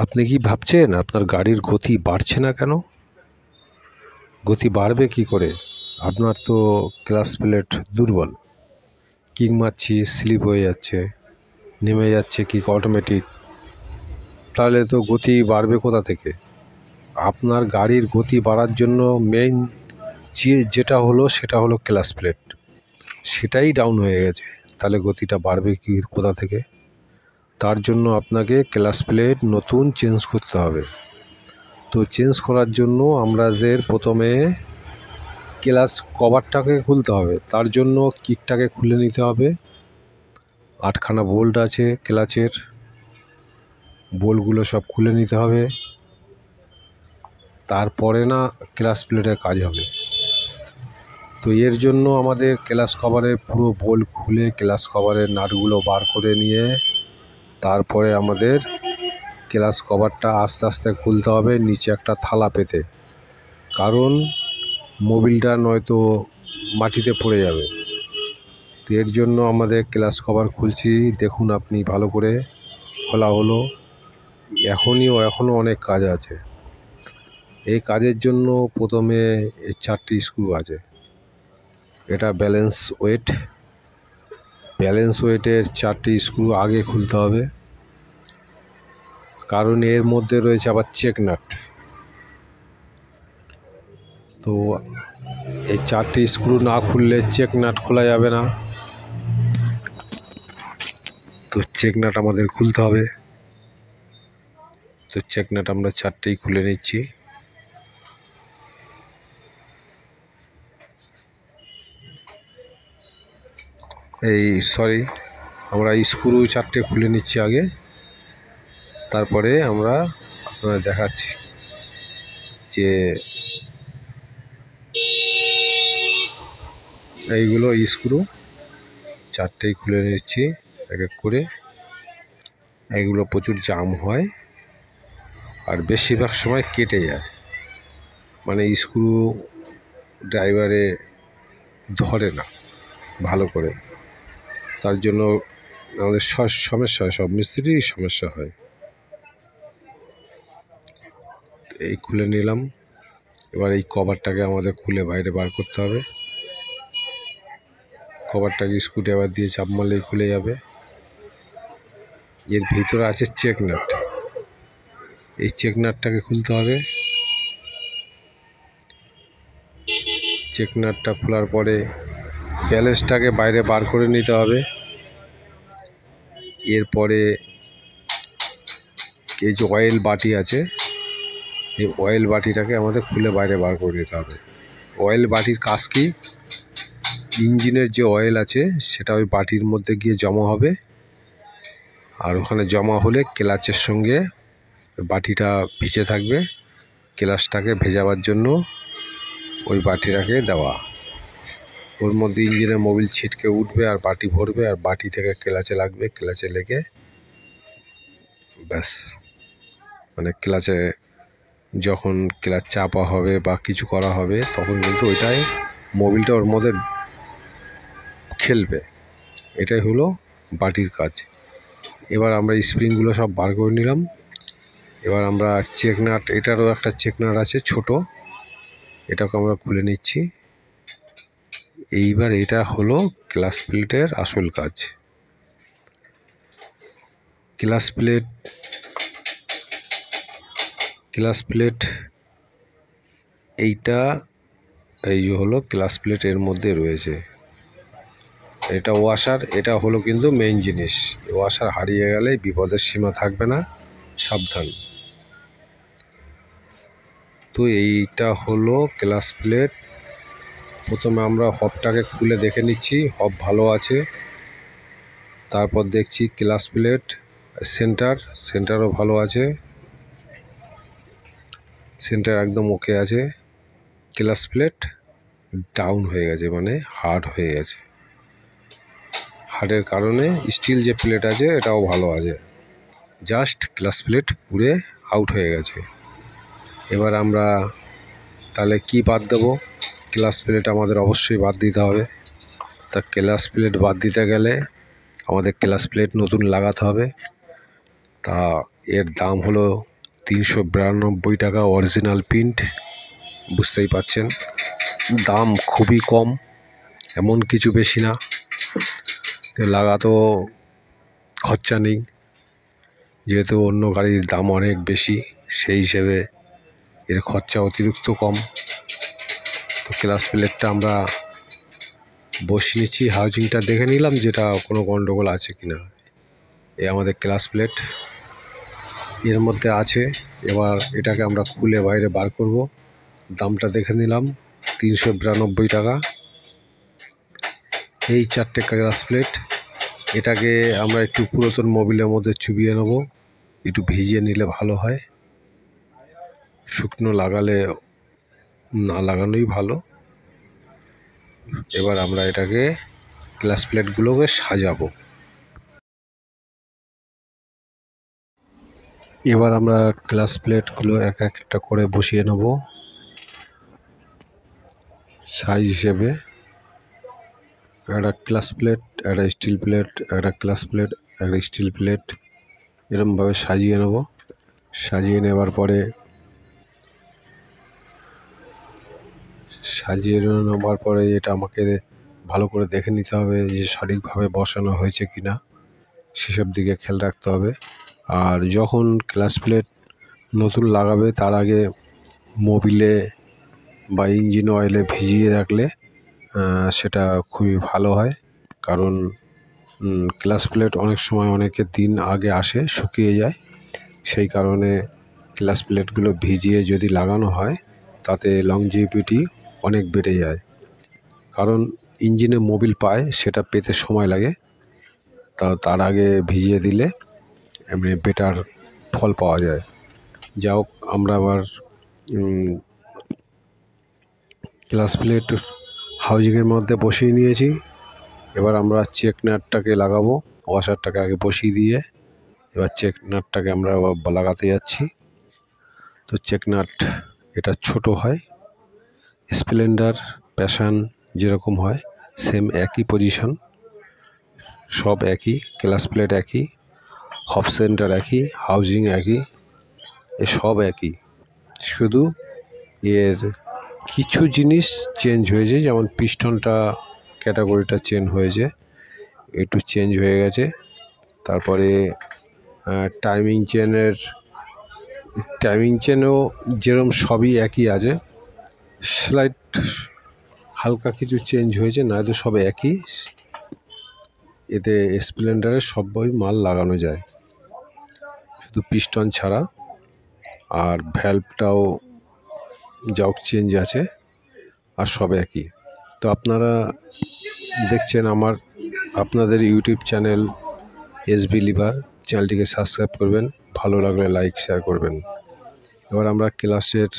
আপনি কি ভাবছেন আপনার গাড়ির গতি বাড়ছে না কেন? গতি বাড়বে কি করে? আপনার তো ক্লাচ প্লেট দুর্বল। কিক মারছি, স্লিপ হয়ে যাচ্ছে, নেমে যাচ্ছে কিক অটোমেটিক। তাহলে তো গতি বাড়বে কোথা থেকে? আপনার গাড়ির গতি বাড়ার জন্য মেইন যেটা হলো সেটা হলো ক্লাচ প্লেট, সেটাই ডাউন হয়ে গেছে। তাহলে গতিটা বাড়বে কি কোথা থেকে? তার জন্য আপনাকে ক্লাচ প্লেট নতুন চেঞ্জ করতে হবে। তো চেঞ্জ করার জন্য আমাদের প্রথমে ক্লাচ কভারটাকে খুলতে হবে। তার জন্য কিকটাকে খুলে নিতে হবে। 8খানা বোল্ট আছে ক্লাচের, বোল্টগুলো সব খুলে নিতে হবে। তারপরে না ক্লাচ প্লেটের কাজ হবে। তো এর জন্য আমাদের ক্লাচ কভারের পুরো বোল্ট খুলে ক্লাচ কভারের নাটগুলো বার করে নিয়ে তারপরে আমাদের ক্লাচ কভারটা আস্তে আস্তে খুলতে হবে নিচে একটা থালা পেতে, কারণ মোবিলটা নয়তো মাটিতে পড়ে যাবে। তো এর জন্য আমাদের ক্লাচ কভার খুলছি। দেখুন আপনি ভালো করে খোলা হলো। এখনও অনেক কাজ আছে। এই কাজের জন্য প্রথমে এই 4টি স্ক্রু আছে। এটা ব্যালেন্স ওয়েটের 4টি স্ক্রু আগে খুলতে হবে, কারণ এর মধ্যে রয়েছে আবার চেক নাট। তো এই 4টি স্ক্রু না খুললে চেক নাট খোলা যাবে না। তো চেক নাট আমাদের খুলতে হবে। তো চেক নাট আমরা 4টেই খুলে নিচ্ছি। আমরা স্ক্রু 4টে খুলে নিচ্ছি আগে, তারপরে আমরা আপনাদের দেখাচ্ছি যে এইগুলো স্ক্রু 4টেই খুলে নিচ্ছি এক এক করে। এইগুলো প্রচুর জাম হয় আর বেশিরভাগ সময় কেটে যায়, মানে স্ক্রু ড্রাইভারে ধরে না ভালো করে। তার জন্য আমাদের সমস্যা হয়, সব মিস্ত্রিরই সমস্যা হয়। এই খুলে নিলাম। এবার এই কভারটাকে আমাদের খুলে বাইরে বার করতে হবে। কভারটাকে স্ক্রুড্রাইভার দিয়ে চাপ মারলেই খুলে যাবে। এর ভিতরে আছে চেক নাট, এই চেক নাটটাকে খুলতে হবে। চেক নাটটা খোলার পরে ব্যালেন্সটাকে বাইরে বার করে নিতে হবে। এরপরে এই যে অয়েল বাটি আছে, এই অয়েল বাটিটাকে আমাদের খুলে বাইরে বার করে নিতে হবে। অয়েল বাটির কাজ কি? ইঞ্জিনের যে অয়েল আছে সেটা ওই বাটির মধ্যে গিয়ে জমা হবে, আর ওখানে জমা হলে ক্লাচের সঙ্গে বাটিটা ভিজে থাকবে। ক্লাচটাকে ভেজাবার জন্য ওই বাটিটাকে দেওয়া, ওর মধ্যে ইঞ্জিনের মোবিল ছিটকে উঠবে আর বাটি ভরবে, আর বাটি থেকে ক্লাচে লাগবে। ক্লাচে লেগে ব্যাস, মানে ক্লাচে যখন ক্লাচ চাপা হবে বা কিছু করা হবে তখন কিন্তু ওইটাই মোবিলটা ওর মধ্যে খেলবে। এটাই হলো বাটির কাজ। এবার আমরা স্প্রিংগুলো সব বার করে নিলাম। এবার আমরা চেক নাট, এটারও একটা চেক নাট আছে ছোট, এটাকে আমরা খুলে নিচ্ছি। এইবার এটা হলো ক্লাচ প্লেটের আসল কাজ। ক্লাচ প্লেট এইটা, এই যে হলো ক্লাচ প্লেট এর মধ্যে রয়েছে। এটা ওয়াশার, এটা হলো কিন্তু মেইন জিনিস। ওয়াশার হারিয়ে গেলে বিপদের সীমা থাকবে না, সাবধান। তো এইটা হলো ক্লাচ প্লেট। প্রথমে আমরা হবটাকে খুলে দেখে নিচ্ছি হব ভালো আছে। তারপর দেখছি ক্লাচ প্লেট সেন্টারও ভালো আছে, সেন্টার একদম ওকে আছে। ক্লাচ প্লেট ডাউন হয়ে গেছে, মানে হার্ড হয়ে গেছে। হার্ডের কারণে স্টিল যে প্লেট আছে এটাও ভালো আছে, জাস্ট ক্লাচ প্লেট পুরে আউট হয়ে গেছে। এবার আমরা তাহলে কি বাদ দেবো? ক্লাচ প্লেট আমাদের অবশ্যই বাদ দিতে হবে। তা ক্লাচ প্লেট বাদ দিতে গেলে আমাদের ক্লাচ প্লেট নতুন লাগাতে হবে। তা এর দাম হলো 392 টাকা, অরিজিনাল প্রিন্ট। বুঝতেই পাচ্ছেন দাম খুবই কম, এমন কিছু বেশি না, লাগাতো খরচা নেই, যেহেতু অন্য গাড়ির দাম অনেক বেশি, সেই হিসেবে এর খরচা অতিরিক্ত কম। তো ক্লাস প্লেটটা আমরা বসিয়ে নিচ্ছি, হাউজিংটা দেখে নিলাম যেটা কোনো গন্ডগোল আছে কিনা। এ আমাদের ক্লাস প্লেট এর মধ্যে আছে। এবার এটাকে আমরা খুলে বাইরে বার করব। দামটা দেখে নিলাম 392 টাকা। এই 4টে ক্লাস প্লেট, এটাকে আমরা একটু পুরাতন মোবিলের মধ্যে চুবিয়ে নেব, একটু ভিজিয়ে নিলে ভালো হয়, শুকনো লাগালে না লাগানোই ভালো। এবার আমরা এটাকে ক্লাস প্লেটগুলোকে সাজাবো। এবার আমরা ক্লাস প্লেটগুলো এক একটা করে বসিয়ে নেব সাইজ হিসেবে। একটা ক্লাস প্লেট, একটা স্টিল প্লেট, একটা ক্লাস প্লেট, একটা স্টিল প্লেট, এরকমভাবে সাজিয়ে নেব। সাজিয়ে নেওয়ার পরে এটা আমাকে ভালো করে দেখে নিতে হবে যে সঠিকভাবে বসানো হয়েছে কিনা, সেসব দিকে খেয়াল রাখতে হবে। আর যখন ক্লাস প্লেট নতুন লাগাবে তার আগে মোবিলে বা ইঞ্জিন অয়েলে ভিজিয়ে রাখলে সেটা খুবই ভালো হয়। কারণ ক্লাস প্লেট অনেক সময় অনেকের দিন আগে আসে, শুকিয়ে যায়, সেই কারণে ক্লাস প্লেটগুলো ভিজিয়ে যদি লাগানো হয় তাতে লংজিভিটি অনেক বেড়ে যায়। কারণ ইঞ্জিনে মোবিল পায়, সেটা পেতে সময় লাগে, তার আগে ভিজিয়ে দিলে এমনি বেটার ফল পাওয়া যায়। যাই হোক, আমরা আবার ক্লাস প্লেট হাউজিংয়ের মধ্যে বসিয়ে নিয়েছি। এবার আমরা চেক নাটটাকে লাগাবো। ওয়াশারটাকে আগে বসিয়ে দিয়ে এবার চেক নাটটাকে আমরা লাগাতে যাচ্ছি। তো চেক নাট এটা ছোট হয়, স্প্লেন্ডার, প্যাশন যেরকম হয় সেম একই পজিশন, সব একই, ক্লাস প্লেট একই, হব সেন্টার একই, হাউজিং একই, সব একই, শুধু এর কিছু জিনিস চেঞ্জ হয়েছে। যেমন পিস্টনটা ক্যাটাগরিটা চেঞ্জ হয়েছে, একটু চেঞ্জ হয়ে গেছে। তারপরে টাইমিং চেনও যেরকম সবই একই আছে, স্লাইট হালকা কিছু চেঞ্জ হয়েছে, নয়তো সব একই। এতে স্প্লেন্ডারে সবই মাল লাগানো যায়, শুধু পিস্টন ছাড়া। আর ভ্যালভটাও যাও চেঞ্জ আছে, আর সব একই। তো আপনারা দেখছেন আপনাদের ইউটিউব চ্যানেল এসবি লিভার, চ্যানেলটিকে সাবস্ক্রাইব করবেন, ভালো লাগলে লাইক শেয়ার করবেন। এবার আমরা ক্লাসের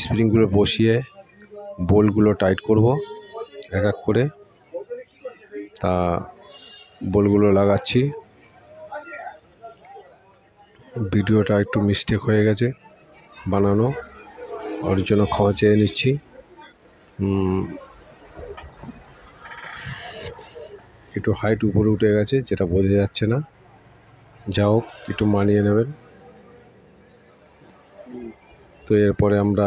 স্প্রিংগুলো বসিয়ে বোল্টগুলো টাইট করব এক এক করে। তা বোল্টগুলো লাগাচ্ছি। ভিডিওটা একটু মিস্টেক হয়ে গেছে বানানো, ওর জন্য ক্ষমা চেয়ে নিচ্ছি। একটু হাইট উপরে উঠে গেছে, যেটা বোঝা যাচ্ছে না, যা হোক একটু মানিয়ে নেবেন। তো এরপরে আমরা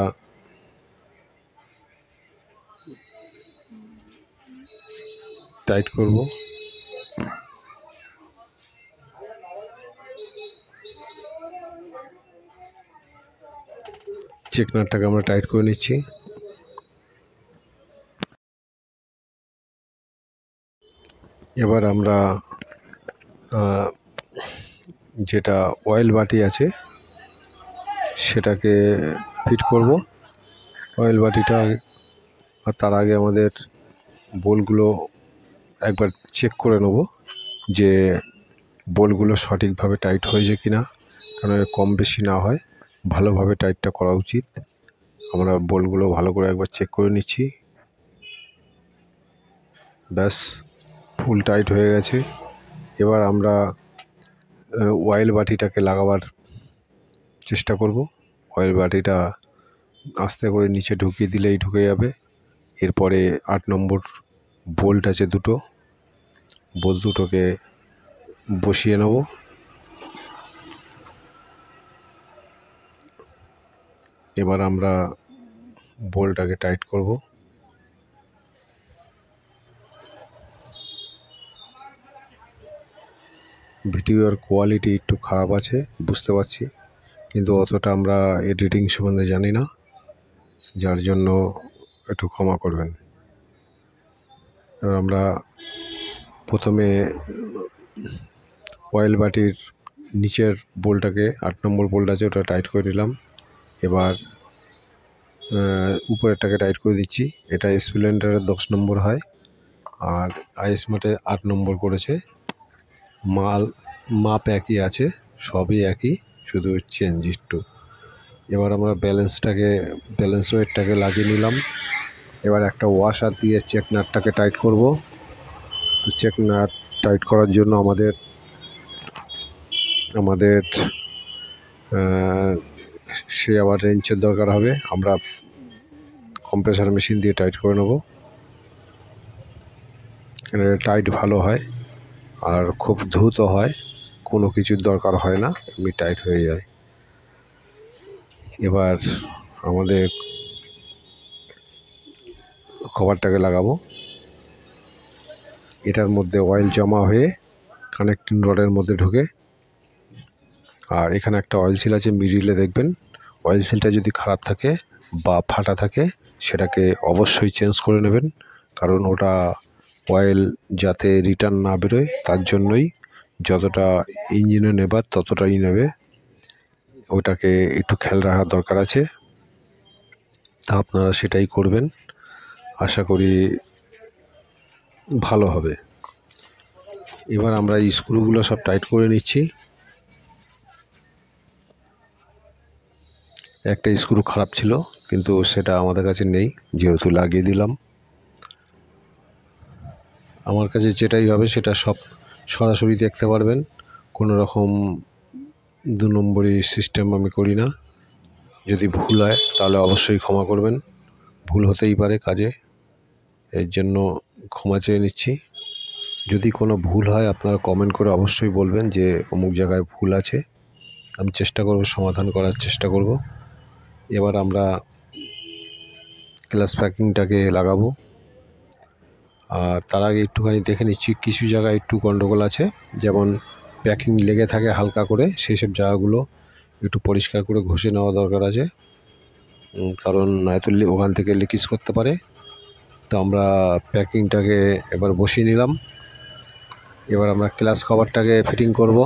টাইট করব। চেক নাটটাকে আমরা টাইট করে নিচ্ছি। এবার আমরা যেটা অয়েল বাটি আছে সেটাকে ফিট করব, অয়েল বাটিটা। আর তার আগে আমাদের বোল্টগুলো একবার চেক করে নেব যে বোল্টগুলো সঠিকভাবে টাইট হয়েছে কিনা, কারণ কম বেশি না হয়, ভালোভাবে টাইটটা করা উচিত। আমরা বোল্টগুলো ভালো করে একবার চেক করে নিচ্ছি। ব্যাস, ফুল টাইট হয়ে গেছে। এবার আমরা অয়েল বাটিটাকে লাগাবার চেষ্টা করব। অয়েল বাটিটা আস্তে করে নিচে ঢুকিয়ে দিলেই ঢুকে যাবে। এরপরে 8 নম্বর বোল্ট আছে দুটো, বোল্ট দুটোকে বসিয়ে নেব। এবার আমরা বোল্টটাকে টাইট করব। ভিডিওর কোয়ালিটি একটু খারাপ আছে বুঝতে পারছি, কিন্তু অতটা আমরা এডিটিং সম্বন্ধে জানি না, যার জন্য একটু ক্ষমা করবেন। এবার আমরা প্রথমে অয়েল বাটির নিচের বোল্টটাকে 8 নম্বর বোল্ট আছে ওটা টাইট করে নিলাম। এবার উপরেরটাকে টাইট করে দিচ্ছি। এটা স্প্লেন্ডারের 10 নম্বর হয়, আর আইএসমার্টে 8 নম্বর করেছে। মাপ একই আছে, সবই একই, শুধু চেঞ্জ একটু। এবার আমরা ব্যালেন্স ওয়েটটাকে লাগিয়ে নিলাম। এবার একটা ওয়াশার দিয়ে চেক নাটটাকে টাইট করব। তো চেক নাট টাইট করার জন্য আমাদের সে আবার রেঞ্চের দরকার হবে। আমরা কম্প্রেসার মেশিন দিয়ে টাইট করে নেব। টাইট ভালো হয় আর খুব দ্রুত হয়, কোনো কিছুর দরকার হয় না, এমনি টাইট হয়ে যায়। এবার আমাদের কভারটাকে লাগাবো। এটার মধ্যে অয়েল জমা হয়ে কানেক্টিং রডের মধ্যে ঢোকে। আর এখানে একটা অয়েল সিল আছে, মিডিলে দেখবেন। অয়েল সিলটা যদি খারাপ থাকে বা ফাটা থাকে সেটাকে অবশ্যই চেঞ্জ করে নেবেন, কারণ ওটা অয়েল যাতে রিটার্ন না বেরোয় তার জন্যই যতটা ইঞ্জিনে নেবার ততটাই নেবে, ওটাকে একটু খেয়াল রাখার দরকার আছে। তা আপনারা সেটাই করবেন, আশা করি ভালো হবে। এবার আমরা স্ক্রুগুলো সব টাইট করে নিচ্ছি। একটা স্ক্রু খারাপ ছিল, কিন্তু সেটা আমাদের কাছে নেই, যেহেতু লাগিয়ে দিলাম। আমার কাছে যেটাই হবে সেটা সব সরাসরি দেখতে পারবেন, কোনো রকম 2 নম্বরই সিস্টেম আমি করি না। যদি ভুল হয় তাহলে অবশ্যই ক্ষমা করবেন, ভুল হতেই পারে কাজে, এর জন্য ক্ষমা চেয়ে নিচ্ছি। যদি কোনো ভুল হয় আপনারা কমেন্ট করে অবশ্যই বলবেন যে অমুক জায়গায় ভুল আছে, আমি চেষ্টা করব সমাধান করার চেষ্টা করব। এবার আমরা ক্লাচ প্যাকিংটাকে লাগাবো, আর তার আগে একটুখানি দেখে নিচ্ছি কিছু জায়গায় একটু গন্ডগোল আছে, যেমন প্যাকিং লেগে থাকে হালকা করে, সেই সব জায়গাগুলো একটু পরিষ্কার করে ঘষে নেওয়া দরকার আছে, কারণ নয়তো ওখান থেকে লিকেজ করতে পারে। তো আমরা প্যাকিংটাকে এবার বসিয়ে নিলাম। এবার আমরা ক্লাচ কভারটাকে ফিটিং করব।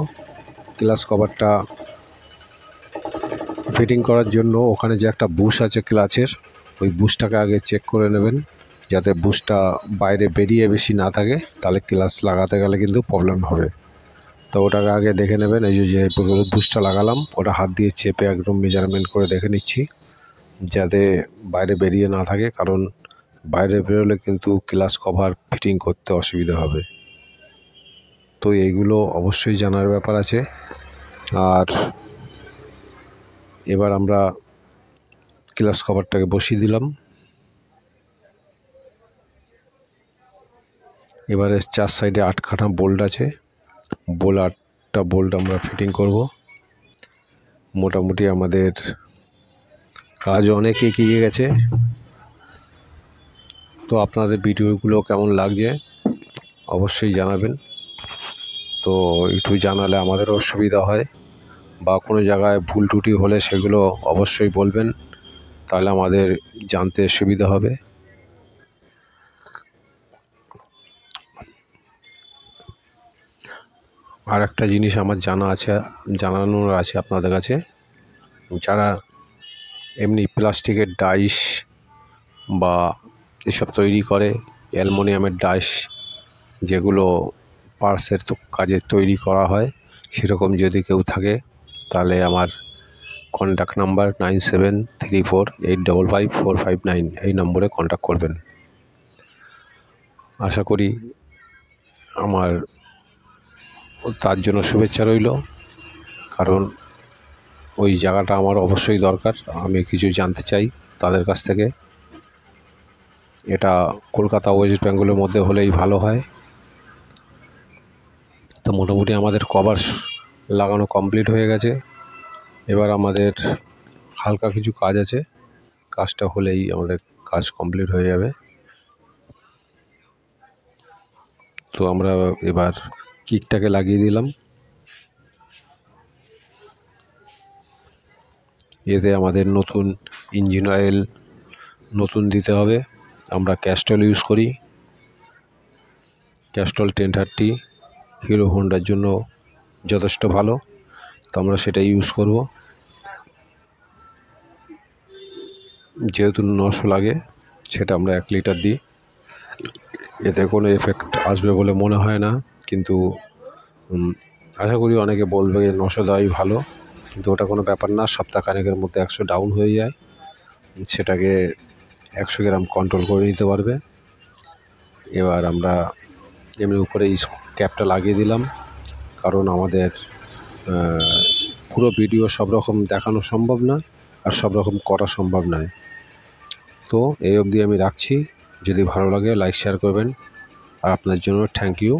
ক্লাচ কভারটা ফিটিং করার জন্য ওখানে যে একটা বুশ আছে ক্লাচের, ওই বুশটাকে আগে চেক করে নেবেন, যাতে বুশটা বাইরে বেরিয়ে বেশি না থাকে, তাহলে ক্লাচ লাগাতে গেলে কিন্তু প্রবলেম হবে। তো ওটাকে আগে দেখে নেবেন। এই যে বুশটা লাগালাম ওটা হাত দিয়ে চেপে একদম মেজারমেন্ট করে দেখে নিচ্ছি যাতে বাইরে বেরিয়ে না থাকে, কারণ বাইরে বেরোলে কিন্তু ক্লাচ কভার ফিটিং করতে অসুবিধা হবে। তো এইগুলো অবশ্যই জানার ব্যাপার আছে। আর এবার আমরা ক্লাচ কভারটাকে বসিয়ে দিলাম। এবারে 4 সাইডে 8খানা বোল্ট আছে, 8টা বোল্ট আমরা ফিটিং করব। মোটামুটি আমাদের কাজ অনেক এগিয়ে গেছে। তো আপনাদের ভিডিওগুলো কেমন লাগছে অবশ্যই জানাবেন। তো একটু জানালে আমাদেরও সুবিধা হয়, বা কোনো জায়গায় ভুল ত্রুটি হলে সেগুলো অবশ্যই বলবেন, তাহলে আমাদের জানতে সুবিধা হবে। আর একটা জিনিস আমার জানানোর আছে আপনাদের কাছে, যারা এমনি প্লাস্টিকের ডাইস বা এসব তৈরি করে, অ্যালুমিনিয়ামের ডাইস যেগুলো পার্সের কাজে তৈরি করা হয়, সেরকম যদি কেউ থাকে তাহলে আমার কন্ট্যাক্ট নাম্বার 9734855459 এই নম্বরে কন্ট্যাক্ট করবেন। আশা করি আমার তার জন্য শুভেচ্ছা রইল, কারণ ওই জায়গাটা আমার অবশ্যই দরকার, আমি কিছু জানতে চাই তাদের কাছ থেকে। এটা কলকাতা ওয়েস্ট বেঙ্গলের মধ্যে হলেই ভালো হয়। তো মোটামুটি আমাদের কভার লাগানো কমপ্লিট হয়ে গেছে। এবার আমাদের হালকা কিছু কাজ আছে, কাজটা হলেই আমাদের কাজ কমপ্লিট হয়ে যাবে। তো আমরা এবার কিকটাকে লাগিয়ে দিলাম। এতে আমাদের নতুন ইঞ্জিন অয়েল নতুন দিতে হবে। আমরা ক্যাস্ট্রল ইউজ করি। ক্যাস্ট্রল 1030 হিরো হোন্ডার জন্য যথেষ্ট ভালো, তো আমরা সেটা ইউজ করব। যেহেতু 900 লাগে, সেটা আমরা 1 লিটার দিই। এতে কোনো এফেক্ট আসবে বলে মনে হয় না, কিন্তু আশা করি অনেকে বলবে 900 দেওয়াই ভালো, কিন্তু ওটা কোনো ব্যাপার না। সপ্তাহখানেকের মধ্যে 100 ডাউন হয়ে যায়, সেটাকে 100 গ্রাম কন্ট্রোল করে নিতে পারবে। এবার আমরা এমনি উপরে এই ক্যাপটা লাগিয়ে দিলাম, কারণ আমাদের পুরো ভিডিও সব রকম দেখানো সম্ভব না, আর সব রকম করা সম্ভব নয়। তো এই অবধি আমি রাখছি। যদি ভালো লাগে লাইক শেয়ার করবেন, আর আপনার জন্য থ্যাংক ইউ।